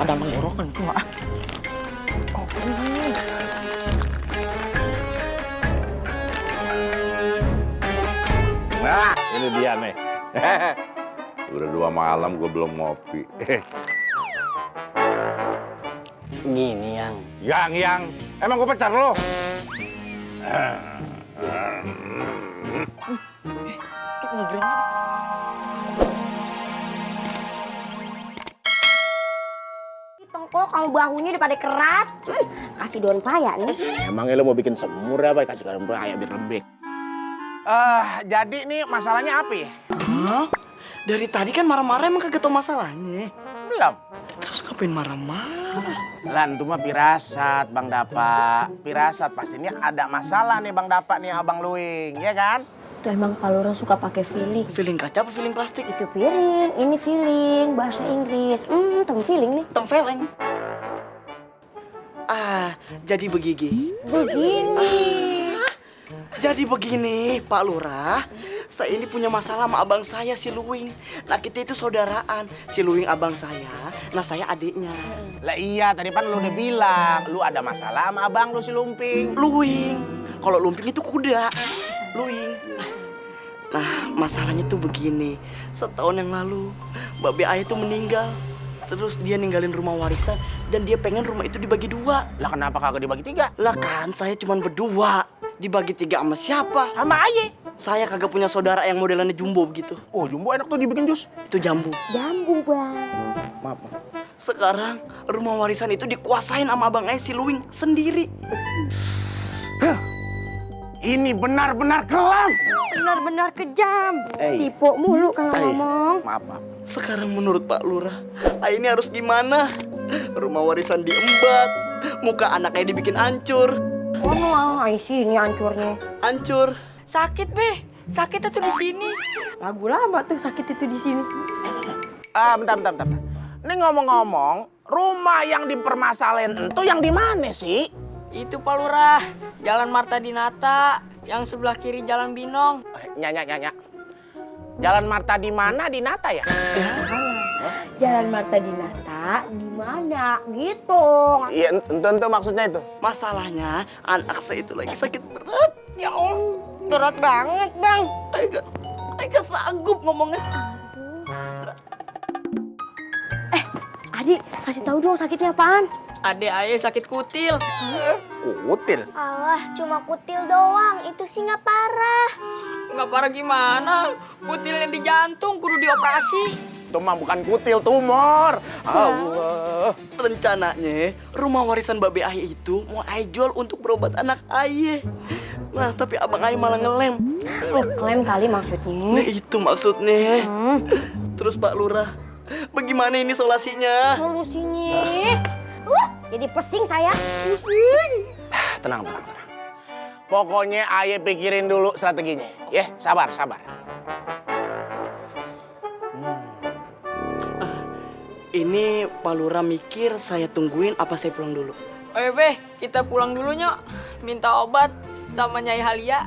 ada menggorokan tuh nggak? Nah, ini dia nih. Udah 2 malam gue belum ngopi. Gini yang. Yang. Emang gue pacar lo? Tuh ngegreng. Tengkok kamu bahunya udah pada keras. Kasih daun paya nih. Emangnya lo mau bikin semur apa? Kasih daun paya biar lembek. Jadi nih masalahnya apa ya? Hah? Dari tadi kan marah-marah emang kagak tau masalahnya. Belum. Terus ngapain marah-marah? Lan, itu mah pirasat, Bang Dapa. Pirasat, pastinya ada masalah nih Bang Dapa nih Abang Luing, ya kan? Tuh emang Pak Lurah suka pakai feeling. Feeling kaca apa feeling plastik? Itu piring, ini feeling, bahasa Inggris. Temu feeling nih. Temfeleng. Jadi begini. Jadi begini, Pak Lurah. Saya ini punya masalah sama abang saya, si Luing. Nah, kita itu saudaraan. Si Luing abang saya, nah saya adiknya. Lah iya, tadi kan lu udah bilang, lu ada masalah sama abang lu si Lumping. Luing. Kalau Lumping itu kuda. Luing. Nah, masalahnya tuh begini. Setahun yang lalu, Babe Ayah tuh meninggal. Terus dia ninggalin rumah warisan dan dia pengen rumah itu dibagi 2. Lah kenapa kagak dibagi 3? Lah kan saya cuma berdua. Dibagi 3 sama siapa? Sama Aye. Saya kagak punya saudara yang modelannya jumbo begitu. Oh, jumbo enak tuh dibikin jus. Itu jambu. Jambu, Bang. Maaf. Sekarang rumah warisan itu dikuasain sama abang Ayah si Luing sendiri. Ini benar-benar kelam. Benar-benar kejam. Hey. Tipe mulu kalau Hey. ngomong. Maaf. Sekarang menurut Pak Lurah, Ayah ini harus gimana? Rumah warisan diembat, muka anaknya dibikin hancur. Oh, no, sini hancurnya. Hancur. Sakit, Be. Sakitnya tuh di sini. Lagu lama tuh sakit itu di sini. Bentar. Ini ngomong-ngomong, rumah yang dipermasalahin itu yang di mana sih? Itu Pak Lurah, Jalan Marta Dinata, yang sebelah kiri Jalan Binong. Nyak. Jalan Marta di mana? Di Nata ya? Jalan Marta Dinata di mana? Gitu. Iya, tentu maksudnya itu. Masalahnya anak saya itu lagi sakit berat. Ya Allah, berat banget, Bang. Ayah sanggup ngomongnya. Adi, kasih tahu dong sakitnya apaan? Adek Ayah sakit kutil. Kutil. Alah, cuma kutil doang. Itu sih nggak parah. Nggak parah gimana? Kutilnya di jantung, kudu dioperasi. Itu mah bukan kutil, tumor. Allah. Rencananya rumah warisan Babe Ayah itu mau Ayah jual untuk berobat anak Ayah. Nah, tapi abang Ayah malah ngelem. Klaim kali Nah, maksudnya. itu maksudnya. Terus Pak Lurah, bagaimana ini solusinya? Solusinya. Jadi pesing saya. Tenang. Pokoknya Aye pikirin dulu strateginya. Ya, sabar. Ini Pak Lurah mikir saya tungguin apa saya pulang dulu? Be, kita pulang dulu nyok. Minta obat sama Nyai Halia.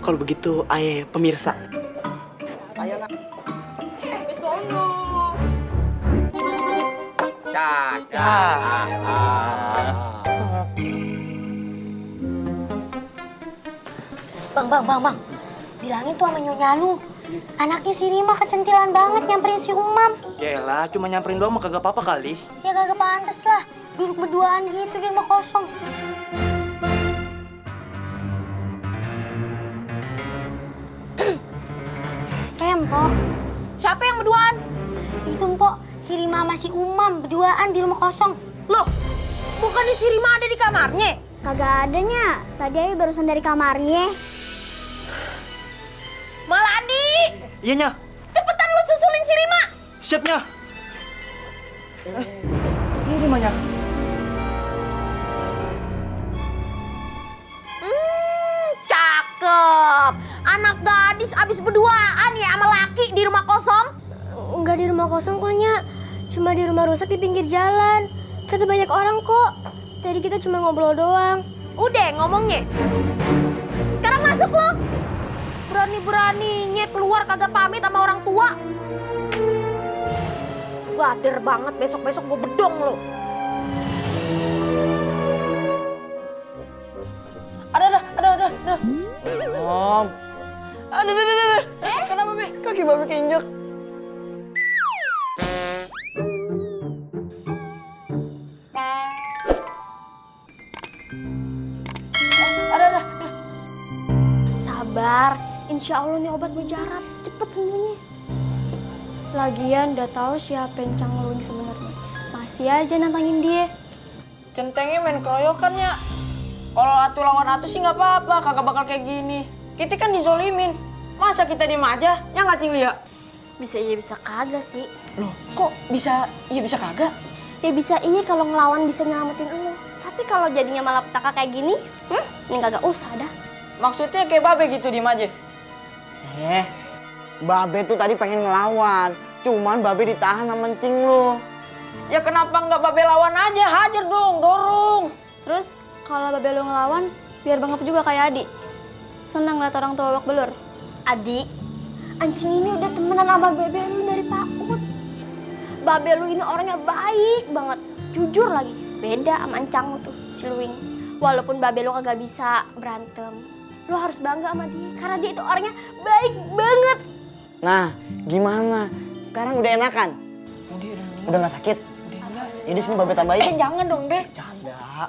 Kalau begitu Ayah pemirsa. Ayo nak. Ke sono. Bang. Bilangin tuh sama Nyonya lu. Anaknya si Rima kecentilan banget nyamperin si Umam. Yaelah, cuma nyamperin doang mah kagak apa-apa kali. Ya kagak pantes lah. Duduk berduaan gitu di rumah kosong. Mpok. Siapa yang berduaan? Itu Mpok, si Rima sama si Umam berduaan di rumah kosong. Loh, bukannya si Rima ada di kamarnya? Kagak adanya. Tadi Ayu barusan dari kamarnya. Maladi, Iya, Nya. cepetan lu susulin si Rima. Siapnya. Ini Rimanya. Cakep. Anak gadis abis berduaan ya sama laki di rumah kosong. Enggak di rumah kosong kok, Nya. Cuma di rumah rusak di pinggir jalan. Kata banyak orang kok. Tadi kita cuma ngobrol doang. Udah ngomongnya. Sekarang masuk lu. Berani-beraninya keluar kagak pamit sama orang tua. Gua Bader banget, besok-besok gue bedong lo. Ada. Om, Ada. Kenapa, Be? kaki babi keinjek. Ada. Sabar, insya Allah nih obat mujarab, cepet sembuhnya. Lagian udah tahu siapa yang Cang Luing sebenarnya. Masih aja nantangin dia. Centengnya main keroyokan ya. Kalau atu lawan atu sih nggak apa-apa, kagak bakal kayak gini. Kita kan dizolimin. Masa kita diem aja? Ya nggak, Cing Lia? Bisa iya bisa kagak sih. Loh, kok bisa iya bisa kagak? Ya bisa iya kalau ngelawan bisa nyelamatin lo. Tapi kalau jadinya malah petaka kayak gini, ini kagak usah dah. Maksudnya kayak babe gitu, diem aja. Babe tuh tadi pengen ngelawan, cuman babe ditahan sama encing lo. Ya kenapa nggak babe lawan aja? Hajar dong, dorong. Terus kalau babe lu ngelawan, biar bangap juga kayak Adi. Senang liat orang tua babak belur. Adi, anjing ini udah temenan sama babe lu dari PAUD. Babe lu ini orangnya baik banget, jujur lagi. Beda sama Encang tuh, si Luing. Walaupun babe lu kagak bisa berantem, lu harus bangga sama dia. Karena dia itu orangnya baik banget. Nah, gimana? Sekarang udah enakan? Udah Udah nggak sakit? Udah enggak. Jadi sini babe tambahin. Jangan dong, Be. Canda.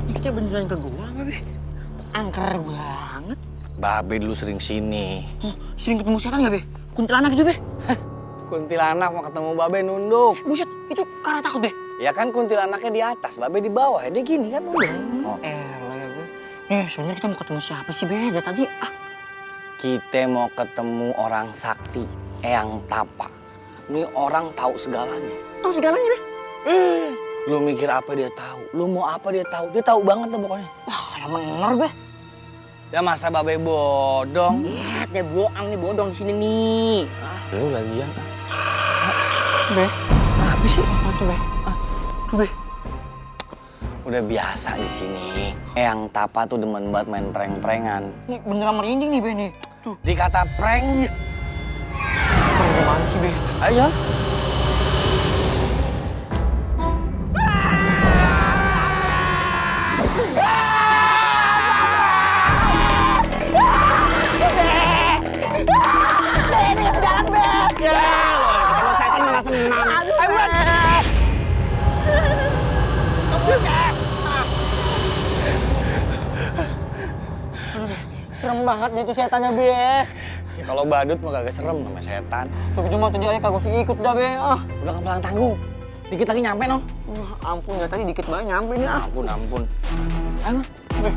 Kita beneran ke gua, Be. Angker banget. Babe dulu sering sini. Sering ketemu setan nggak, Be? Kuntilanak gitu, Be? Kuntilanak mau ketemu Babe nunduk. Buset, itu karena takut, Be? Ya kan kuntilanaknya di atas, Babe di bawah. Ya dia gini kan nunduk. Oh. Elah ya, Be. Sebenarnya kita mau ketemu siapa sih, Be? Dari tadi, Kita mau ketemu orang sakti, Eyang Tapa. Ini orang tahu segalanya. Tahu segalanya, Be? Lu mikir apa dia tahu? Lu mau apa dia tahu? Dia tahu banget tuh pokoknya. Wah, lama bener, Be. Ya masa Babe bodong? Lihat deh, bohong nih, bodong di sini nih. Lu lagian. Be, apa sih? Apa tuh, Be? Be. Udah biasa di sini. Eyang Tapa tuh demen banget main prank-prankan. Ini beneran merinding nih, Be, nih. Tuh, Dikata prank, gimana sih, Be? ayo. Kalau setan malah senang. Serem banget dia tuh setannya, Be. Ya, kalau badut mah kagak serem sama setan. Tapi cuma tadi ayah kagak usah ikut dah, Be. Udah kepelang tanggung. Dikit lagi nyampe, no. Wah, ampun ya, tadi dikit banget nyampe nih. Ampun, ampun. Ayo, no.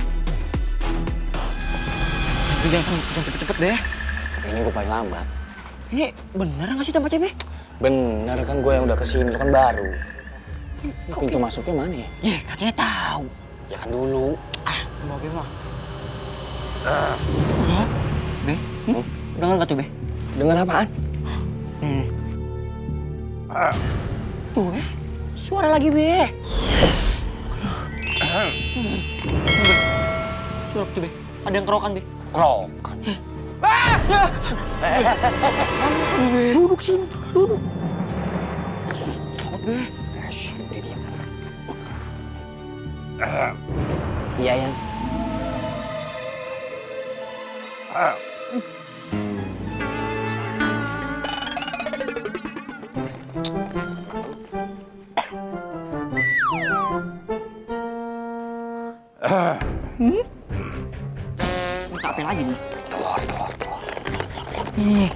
Jangan cepet-cepet, Be. Ini gue paling lambat. Ini bener nggak sih tempatnya, Be? Bener kan gue yang udah kesini, lu kan baru. Pintu masuknya mana ya? Ya, katanya tahu. Ya kan dulu. Mau Be mah. Be, dengar nggak tuh, Be? Dengar apaan? Nih. Tuh, Be. Suara lagi, Be. Suara tuh, Be. Ada yang kerokan, Be. Kerokan. Duduk sini, duduk. Be. Shh, udah diam. Iya, Yang. Minta apa lagi nih? Telur. Nih.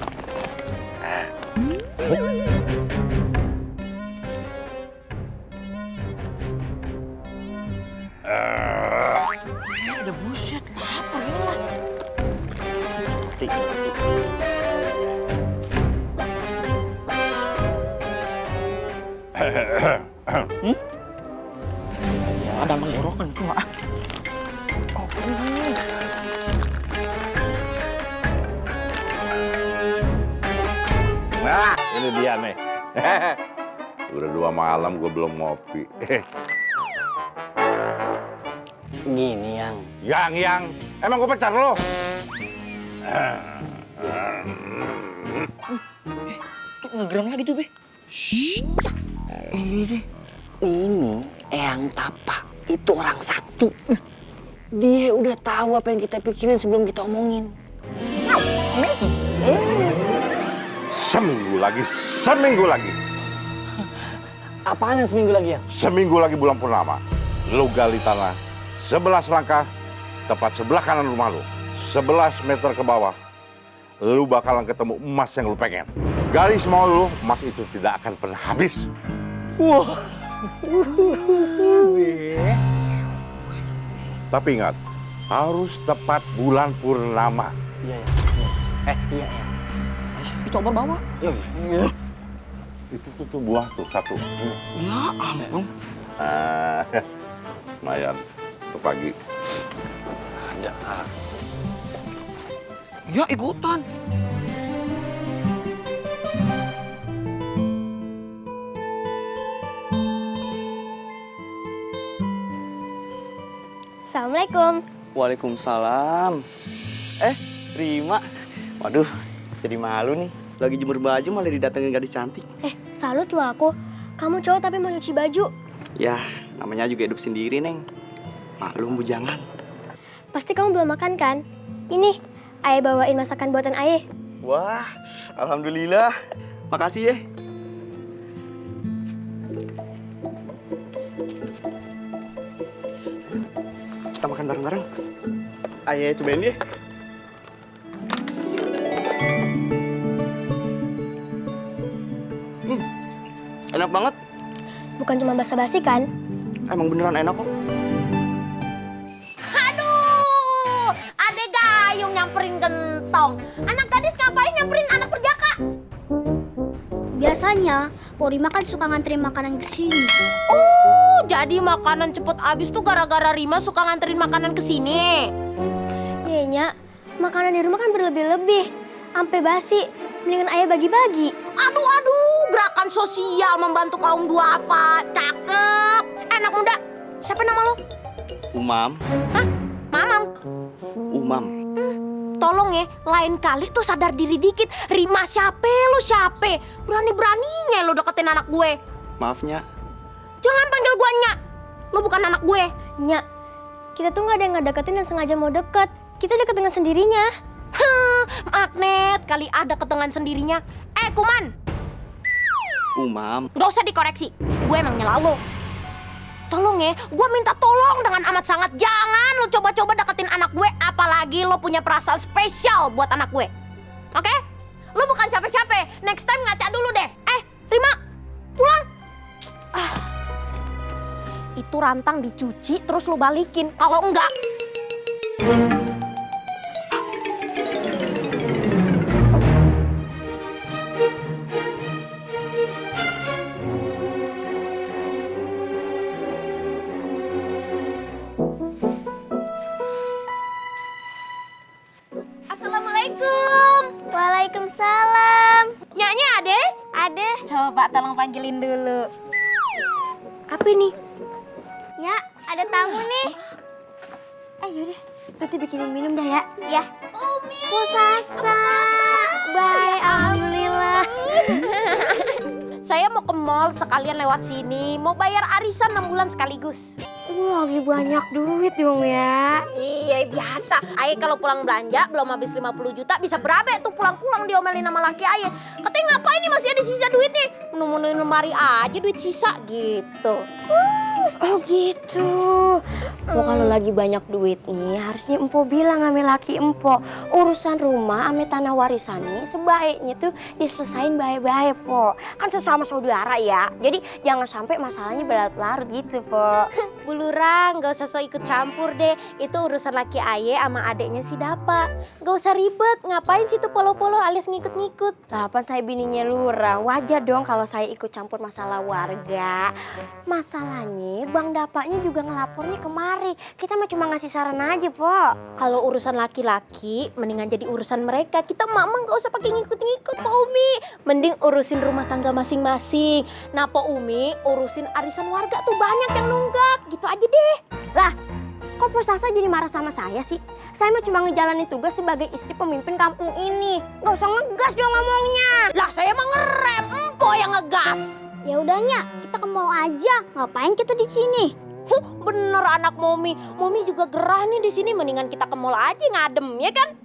Udah buset, lapar ya. Ada menggorokan tuh, ah. Nah, ini dia nih. Udah 2 malam gue belum ngopi. Gini, Yang. Yang, emang gue pacar lo? Ngegram lagi tuh, Be. Ini Eyang Tapa itu orang sakti. Dia udah tahu apa yang kita pikirin sebelum kita omongin. Seminggu lagi. Apaan yang seminggu lagi ya? Seminggu lagi bulan purnama. Lu gali tanah 11 langkah, tepat sebelah kanan rumah lu. 11 meter ke bawah. Lu bakalan ketemu emas yang lu pengen. Gali semua lu, emas itu tidak akan pernah habis. Wah. Tapi ingat, harus tepat bulan purnama. Iya ya. Iya ya. Itu obor bawa. Iya. Itu tuh buah tuh satu. Ya ampun. Lumayan, untuk pagi. Ada. Ya ikutan. Assalamualaikum. Waalaikumsalam. Rima. Waduh, jadi malu nih. Lagi jemur baju malah didatengin gadis cantik. Salut loh aku. Kamu cowok tapi mau nyuci baju. Ya, namanya juga hidup sendiri, Neng. Maklum bujangan. Pasti kamu belum makan kan? Ini, Ayah bawain masakan buatan Ayah. Wah, alhamdulillah. Makasih ya. Kita makan bareng-bareng. Ayah cobain deh. Enak banget. Bukan cuma basa-basi kan? Emang beneran enak kok. Aduh, Ade Gayung nyamperin gentong. Anak gadis ngapain nyamperin anak perjaka? Biasanya, Porima kan suka nganterin makanan ke sini. Oh, jadi makanan cepet habis tuh gara-gara Rima suka nganterin makanan ke sini. Iya, Nya. Makanan di rumah kan berlebih-lebih. Sampai basi. Mendingan Ayah bagi-bagi. Aduh, gerakan sosial membantu kaum duafa. Cakep. Anak muda, siapa nama lo? Umam. Hah? Mamam. Umam. Tolong ya, lain kali tuh sadar diri dikit. Rima siapa, lu siapa? Berani-beraninya lu deketin anak gue. Maafnya. Jangan panggil gue Nya. Lu bukan anak gue. Nya, kita tuh nggak ada yang ngedeketin dan sengaja mau deket. Kita deket dengan sendirinya. Magnet kali ada ketengan sendirinya. Kuman, Umam. gak usah dikoreksi. Gue emang nyela lo. Tolong ya, gue minta tolong dengan amat sangat. Jangan lo coba-coba deketin anak gue. Apalagi lo punya perasaan spesial buat anak gue. Oke? Lo bukan capek-capek. Next time ngaca dulu deh. Rima, pulang. Itu rantang dicuci terus lo balikin. Kalau enggak... Assalamualaikum. Waalaikumsalam. Nyanya Ade? Ade. Coba tolong panggilin dulu. Apa ini? Nya, ada tamu nih. Ayo deh, Tuti bikinin minum dah ya. Ya. Umi. Sasa. Baik, alhamdulillah. Saya mau ke mall sekalian lewat sini. Mau bayar arisan 6 bulan sekaligus. Lagi banyak duit dong ya. Iya biasa. Aye kalau pulang belanja belum habis 50 juta bisa berabe tuh pulang-pulang diomelin sama laki Aye. Katanya ngapain nih masih ada sisa duit nih? Menemuin lemari aja duit sisa gitu. Oh gitu. Oh kalau lagi banyak duit nih harusnya empo bilang sama laki empo. Urusan rumah ame tanah warisan nih sebaiknya tuh diselesain baik-baik po. Kan sesama saudara ya. Jadi jangan sampai masalahnya berlarut-larut gitu po. Bulurang, gak usah so ikut campur deh. Itu urusan laki Aye sama adeknya si Dapa. Gak usah ribet. Ngapain sih tuh polo-polo alias ngikut-ngikut? Kapan saya bininya lurah? Wajar dong kalau saya ikut campur masalah warga. Masalahnya Bang Dapanya juga ngelapornya kemari. Kita mah cuma ngasih saran aja, Po. Kalau urusan laki-laki, mendingan jadi urusan mereka. Kita mama gak usah pakai ngikut-ngikut, Po Umi. Mending urusin rumah tangga masing-masing. Nah, Po Umi, urusin arisan warga tuh banyak yang nunggak. Gitu aja deh. Lah, Kok Po Sasa jadi marah sama saya sih? Saya mah cuma ngejalanin tugas sebagai istri pemimpin kampung ini. Gak usah ngegas dong ngomongnya. Lah saya mah ngerem, empo yang ngegas. Ya udahnya, kita ke mall aja. Ngapain kita di sini? Bener anak Momi. Momi juga gerah nih di sini. Mendingan kita ke mall aja ngadem, ya kan?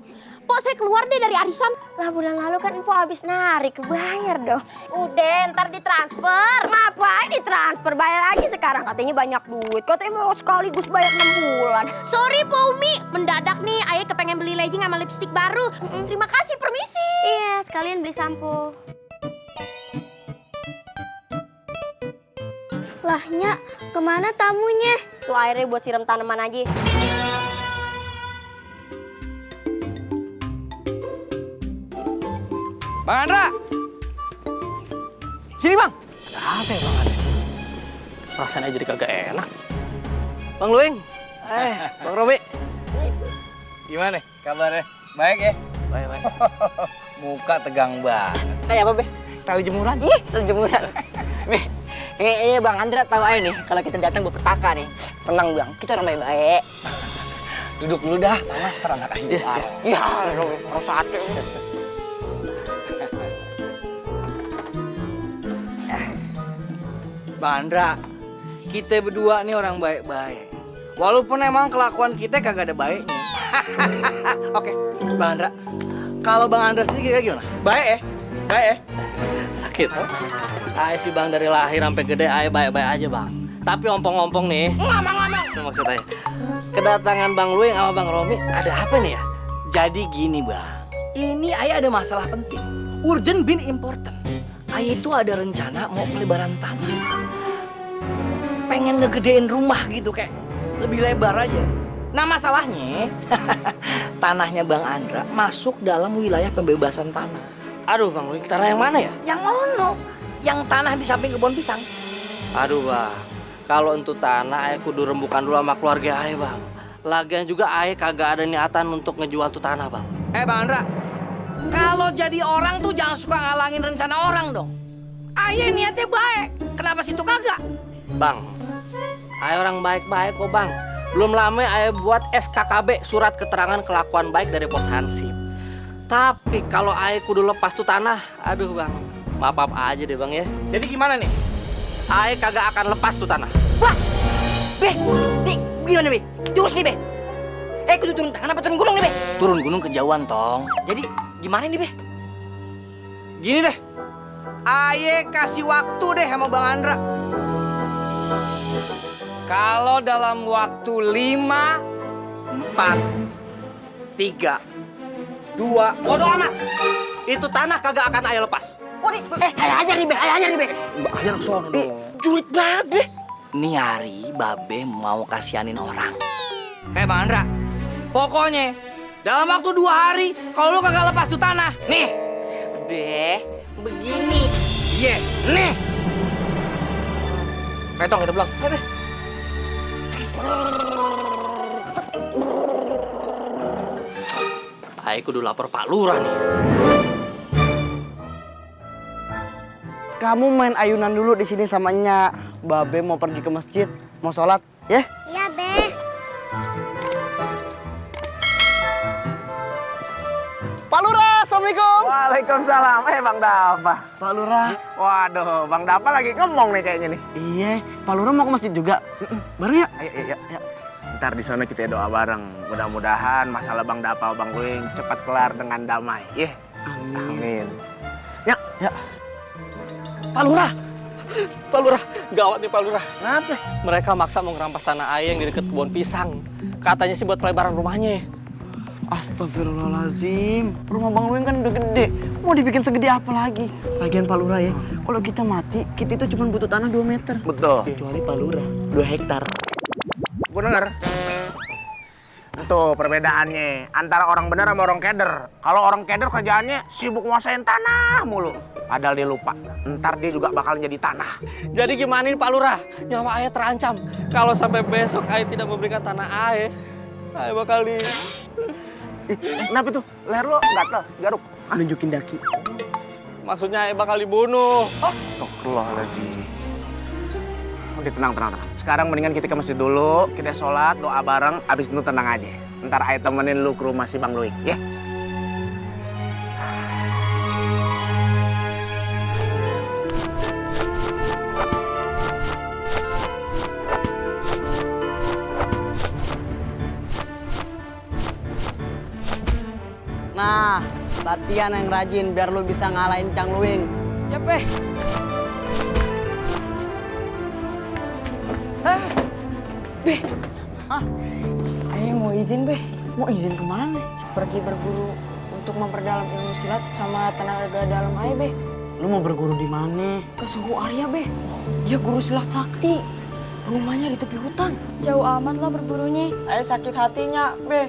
Po, saya keluar deh dari arisan. Lah bulan lalu kan Po habis narik, kebayar dong. Udah, ntar ditransfer. Ngapain ditransfer? Bayar aja sekarang. Katanya banyak duit. Katanya mau sekaligus bayar 6 bulan. Sorry Po Umi, mendadak nih Ayah kepengen beli legging sama lipstick baru. Terima kasih, permisi. Iya, sekalian beli sampo. Lah, Nya, kemana tamunya? Tuh airnya buat siram tanaman aja. Bang Andra! Sini Bang! Ada apa ya Bang Andra? Perasaannya jadi kagak enak. Bang Luing! Bang Robi! Gimana kabarnya? Baik ya? Baik, baik. Muka tegang banget. Kayak apa, Be? Tali jemuran? Ih, tali jemuran. Be, kayaknya Bang Andra tahu aja nih, kalau kita datang berpetaka nih. Tenang Bang, kita orang baik-baik. Duduk dulu dah, panas teranak aja. Ya, Robi, harus sate. Bang Andra, kita berdua nih orang baik-baik. Walaupun emang kelakuan kita kagak ada baiknya. Oke, Bang Andra. Kalau Bang Andra sendiri kira gimana? Baik ya? Baik ya? Sakit. Ayo sih Bang dari lahir sampai gede ayo baik-baik aja Bang. Tapi ompong-ompong nih. Ngomong-ngomong. Itu maksudnya. Kedatangan Bang Luing sama Bang Romi ada apa nih ya? Jadi gini Bang, ini Ayah ada masalah penting. Urgent bin important. Ayah itu ada rencana mau pelebaran tanah. Pengen ngegedein rumah gitu kayak lebih lebar aja. Nah masalahnya tanahnya Bang Andra masuk dalam wilayah pembebasan tanah. Aduh Bang Luing, tanah yang mana ya? Yang ono, yang tanah di samping kebun pisang. Aduh Bang, kalau untuk tanah ayah kudu rembukan dulu sama keluarga ayah Bang. Lagian juga ayah kagak ada niatan untuk ngejual tuh tanah Bang. Bang Andra, kalau jadi orang tuh jangan suka ngalangin rencana orang dong. Ayah niatnya baik, kenapa situ kagak? Bang, ayah orang baik-baik kok Bang. Belum lama ayah buat SKKB, surat keterangan kelakuan baik dari Pos Hansip. Tapi kalau ayah kudu lepas tuh tanah, aduh Bang, maaf aja deh Bang ya. Jadi gimana nih? Ayah kagak akan lepas tuh tanah. Wah, Be, nih gimana Be? Jurus nih Be. Kudu turun tangan apa turun gunung nih Be? Turun gunung kejauhan tong. Jadi gimana nih Be? Gini deh, Ayah kasih waktu deh sama Bang Andra. Kalau dalam waktu 5, 4, 3, 2, Bodoh amat. Itu tanah kagak akan ayah lepas. Ayah ajar nih Be, ayah ajar nih Be. ajar ke sono dong. Jurit banget Be. Nih hari Babe mau kasihanin orang. Bang Andra, pokoknya dalam waktu 2 hari kalau lu kagak lepas tuh tanah, nih. Be, begini. Iya, nih. Petong kita bilang. Ayah kudu lapor Pak Lurah nih. Kamu main ayunan dulu di sini sama Nya. Babe mau pergi ke masjid, mau sholat, ya? Iya, Be. Pak Lurah, Assalamualaikum. Waalaikumsalam. Bang Dapa. Pak Lurah. Waduh, Bang Dapa lagi ngomong nih kayaknya nih. Iya, Pak Lurah mau ke masjid juga. Bareng ya? Ayo. Ntar di sana kita doa bareng. Mudah-mudahan masalah Bang Dapa, Bang Luing cepat kelar dengan damai. Amin. Ya. Pak Lurah. Pak Lurah, gawat nih Pak Lurah. Kenapa? Mereka maksa mau ngerampas tanah ayah yang di dekat kebun pisang. Katanya sih buat pelebaran rumahnya. Astagfirullahaladzim. Rumah Bang Luing kan udah gede. Mau dibikin segede apa lagi? Lagian Pak Lurah ya, kalau kita mati, kita itu cuma butuh tanah 2 meter. Betul. Kecuali Pak Lurah, 2 hektar. Gue denger. Itu perbedaannya antara orang bener sama orang keder. Kalau orang keder kerjaannya sibuk nguasain tanah mulu. Padahal dia lupa, ntar dia juga bakal jadi tanah. Jadi gimana nih Pak Lurah? Nyawa ayah terancam. Kalau sampai besok ayah tidak memberikan tanah ayah bakal di... Kenapa tuh? Leher lo gatel, garuk. Nunjukin daki. Maksudnya ayah bakal dibunuh. Astagfirullahaladzim. Udah tenang. Sekarang mendingan kita ke masjid dulu, kita sholat, doa bareng, abis itu tenang aja. Ntar Ayah temenin lu ke rumah si Bang Luing, ya? Nah, latihan yang rajin biar lu bisa ngalahin Cang Luing. Siap, Be. Be. Hah? Ayah mau izin, Be. Mau izin kemana? Pergi berburu untuk memperdalam ilmu silat sama tenaga dalam Ayah, Be. Lu mau berguru di mana? Ke Suhu Arya, Be. Dia guru silat sakti. Rumahnya di tepi hutan. Jauh amat lo berburunya. Ayah sakit hatinya, Be.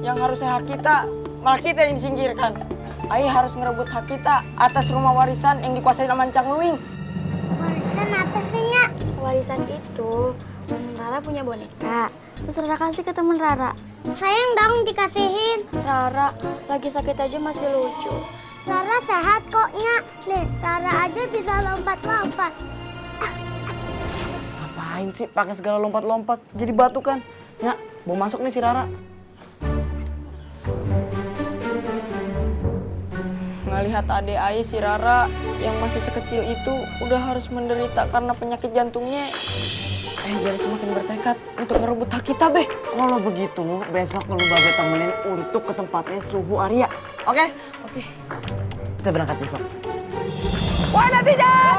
Yang harusnya hak kita, malah kita yang disingkirkan. Ayah harus ngerebut hak kita atas rumah warisan yang dikuasai sama Cang Luing. Warisan apa sih, Nyak? Warisan itu, Rara punya boneka. Terus Rara kasih ke temen Rara. Sayang dong dikasihin. Rara lagi sakit aja masih lucu. Rara sehat kok, Nyak. Nih, Rara aja bisa lompat-lompat. Ngapain sih pakai segala lompat-lompat? Jadi batu kan? Ya, mau masuk nih si Rara. Ngelihat adik Ayah si Rara yang masih sekecil itu udah harus menderita karena penyakit jantungnya. Jadi semakin bertekad untuk ngerebut hak kita, Be. Kalau begitu, besok lu Babe temenin untuk ke tempatnya Suhu Arya. Oke? Oke. Kita berangkat besok. Wah, netizen!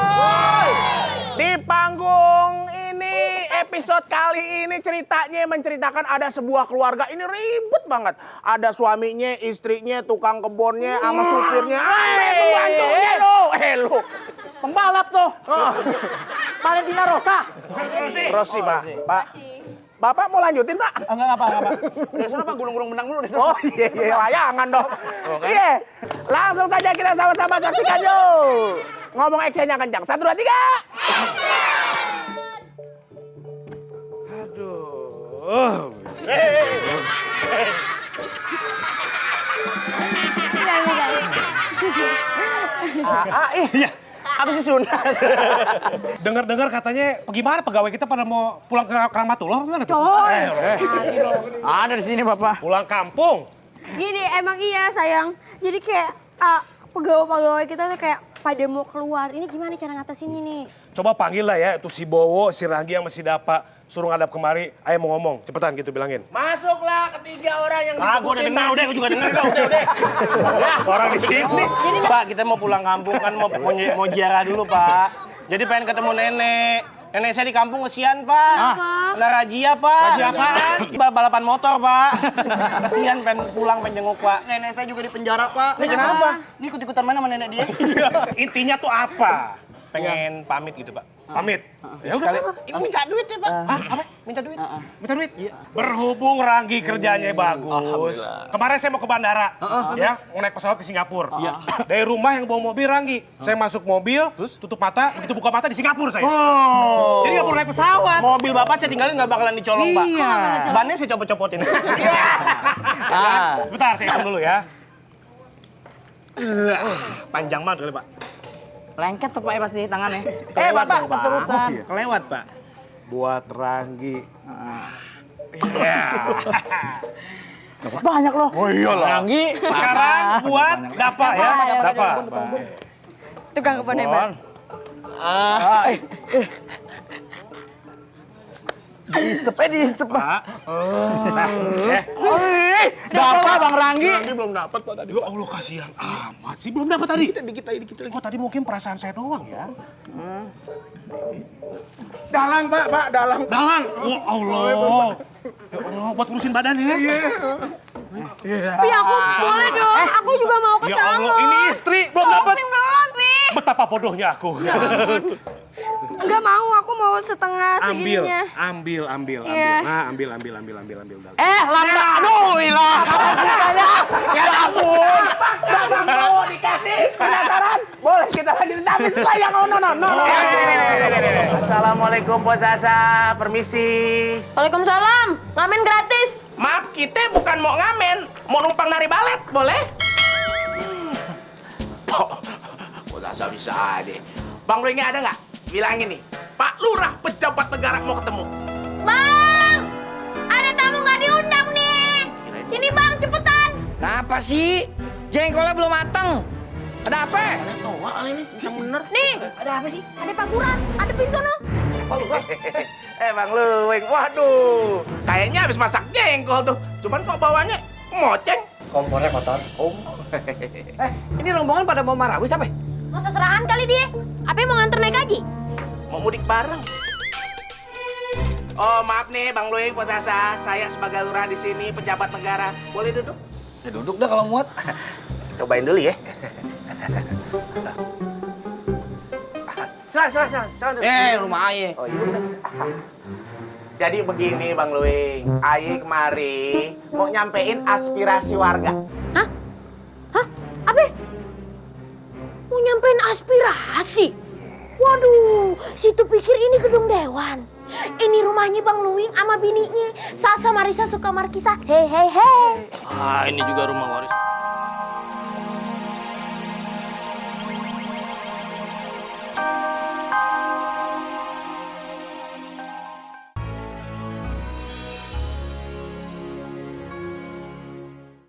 Di panggung ini, episode kali ini ceritanya menceritakan ada sebuah keluarga. Ini ribet banget. Ada suaminya, istrinya, tukang kebunnya, sama supirnya. Pembantunya lu! Pembalap tuh. Valentina Rosa. Rosi, Pak. Bapak mau lanjutin, Pak? Enggak apa. Udah sana, Pak, gulung-gulung benang dulu. Oh iya, layangan dong. Iya, langsung saja kita sama-sama saksikan yuk. Ngomong actionnya kencang. 1, 2, 3. Aduh. Iya. Apa sih Sun? Dengar-dengar katanya gimana pegawai kita pada mau pulang ke Rahmatullah gimana tuh? Ada di sini, Bapak. Pulang kampung. Gini, emang iya sayang. Jadi kayak pegawai-pegawai kita tuh kayak pada mau keluar. Ini gimana cara ngatasinnya nih? Coba panggil lah ya itu si Bowo, si Ranggi yang masih dapat. Suruh ngadap kemari, ayo mau ngomong. Cepetan gitu bilangin. Masuklah ketiga orang yang Gue udah dengar, udah, gue juga dengar. Udah. Orang di sini. Pak, kita mau pulang kampung kan mau ziarah dulu, Pak. Jadi pengen ketemu nenek. Nenek saya di kampung kesian, Pak. Kena razia, Pak. Razia apaan? Balapan motor, Pak. Kesian pengen pulang, pengen jenguk, Pak. Nenek saya juga di penjara, Pak. Ini kenapa? Ini ikut-ikutan main sama nenek dia. Intinya tuh apa? Pengen pamit gitu, Pak. Pamit. Ya udah sana. Minta duit ya, Pak. Apa? Minta duit? Minta duit? Berhubung Ranggi kerjanya bagus. Kemarin saya mau ke bandara. Ya, mau naik pesawat ke Singapura. Dari rumah yang bawa mobil Ranggi. Saya masuk mobil, tutup mata, begitu buka mata di Singapura saya. Jadi nggak perlu naik pesawat. Mobil Bapak saya tinggalin nggak bakalan dicolong, Pak. Iya. Bannya saya copot-copotin. Sebentar, saya hitung dulu ya. Panjang banget kali, Pak. Lengket tuh Pak pasti tangannya. Bapak, keterusan. Kelewat, Pak. Buat Ranggi. Banyak loh. Oh iyalah. Ranggi, Sekarang buat Dapa ya. Dapa. Tukang kebun hebat. Diisep Pak. Bapak Bang Ranggi. Ranggi belum dapat, Pak, tadi. Ya Allah kasihan amat sih. Belum dapat tadi. Dikit lagi. Kok tadi mungkin perasaan saya doang ya. Dalang, Pak, dalang. Dalang. Wah Allah. Ya Allah, buat ngurusin badan ya. Pi, aku boleh dong. Aku juga mau ke Ya sana. Allah, ini istri belum dapat. Belum, Pi. Betapa bodohnya aku. Enggak mau, aku mau setengah segininya. Ambil. Iya. Nah, ambil. Dalang. Lama. Aduh, ilah. Ya ampun. Bang mau dikasih. Penasaran? Boleh kita lanjutin tapi setelah yang no. Assalamualaikum Bos Asa, permisi. Waalaikumsalam. Ngamen gratis. Maaf, kita bukan mau ngamen, mau numpang nari balet, boleh? Bos Asa bisa aja. Bang Luingnya ada nggak? Bilangin nih. Pak Lurah pejabat negara mau ketemu. Bang, ada tamu nggak diundang nih. Sini bang, cepetan. Kenapa sih? Jengkolnya belum mateng. Ada apa? Nih, Ada apa sih? ada Pak Gura, ada Pinsono. Bang Luwing, waduh, kayaknya habis masak jengkol tuh. Cuman kok bawahnya moceng. Kompornya kotor. Ini rombongan pada mau marawis apa? Mau seserahan kali dia. Apa mau nganter naik haji? Mau mudik bareng. Oh maaf nih Bang Luwing, Pos Sasa, saya sebagai lurah di sini, pejabat negara, boleh duduk? Ya duduk dah kalau muat. Cobain dulu ya. Silakan. Rumah aye. Oh iya bener. Jadi begini Bang Luwing, Aye kemari mau nyampein aspirasi warga. Hah? Apa? Mau nyampein aspirasi? Waduh, situ pikir ini gedung dewan. Ini rumahnya Bang Luwing sama bininya, Sasa Marisa Sukamarkisa. Hehehe. Ah, ini juga rumah waris.